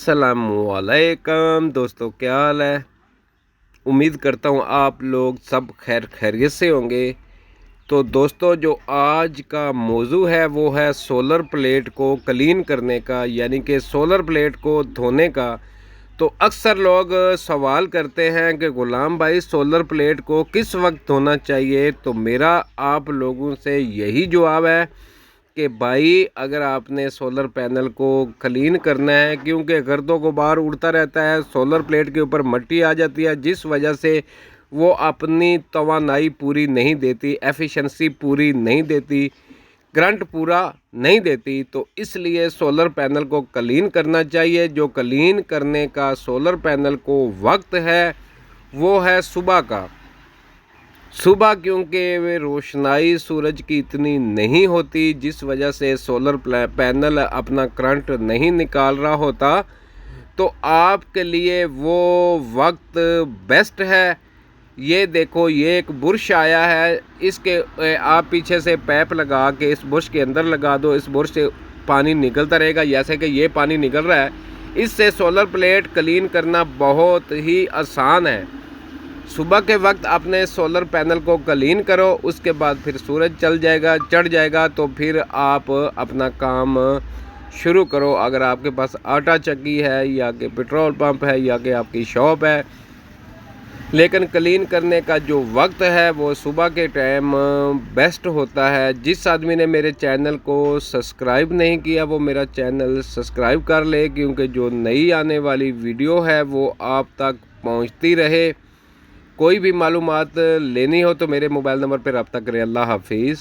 अस्सलामुअलैकुम दोस्तों, क्या हाल है। उम्मीद करता हूँ आप लोग सब खैरियत से होंगे। तो दोस्तों, जो आज का मौजू है वो है सोलर प्लेट को क्लीन करने का, यानी कि सोलर प्लेट को धोने का। तो अक्सर लोग सवाल करते हैं कि गुलाम भाई, सोलर प्लेट को किस वक्त धोना चाहिए। तो मेरा आप लोगों से यही जवाब है कि भाई, अगर आपने सोलर पैनल को क्लीन करना है, क्योंकि गर्दों को बाहर उड़ता रहता है, सोलर प्लेट के ऊपर मिट्टी आ जाती है, जिस वजह से वो अपनी तवानाई पूरी नहीं देती, एफिशिएंसी पूरी नहीं देती, करंट पूरा नहीं देती। तो इसलिए सोलर पैनल को क्लीन करना चाहिए। जो क्लीन करने का सोलर पैनल को वक्त है वो है सुबह का। सुबह, क्योंकि वे रोशनाई सूरज की इतनी नहीं होती, जिस वजह से सोलर पैनल अपना करंट नहीं निकाल रहा होता। तो आपके लिए वो वक्त बेस्ट है। ये देखो, ये एक बुरश आया है, इसके आप पीछे से पैप लगा के इस बुरश के अंदर लगा दो। इस बुरश से पानी निकलता रहेगा, जैसे कि ये पानी निकल रहा है। इससे सोलर प्लेट क्लीन करना बहुत ही आसान है। सुबह के वक्त आपने सोलर पैनल को क्लीन करो, उसके बाद फिर सूरज चढ़ जाएगा, तो फिर आप अपना काम शुरू करो। अगर आपके पास आटा चक्की है, या कि पेट्रोल पंप है, या कि आपकी शॉप है। लेकिन क्लीन करने का जो वक्त है वो सुबह के टाइम बेस्ट होता है। जिस आदमी ने मेरे चैनल को सब्सक्राइब नहीं किया वो मेरा चैनल सब्सक्राइब कर ले, क्योंकि जो नई आने वाली वीडियो है वो आप तक पहुंचती रहे। कोई भी मालूमात लेनी हो तो मेरे मोबाइल नंबर पर रब्ता करें। अल्लाह हाफिज़।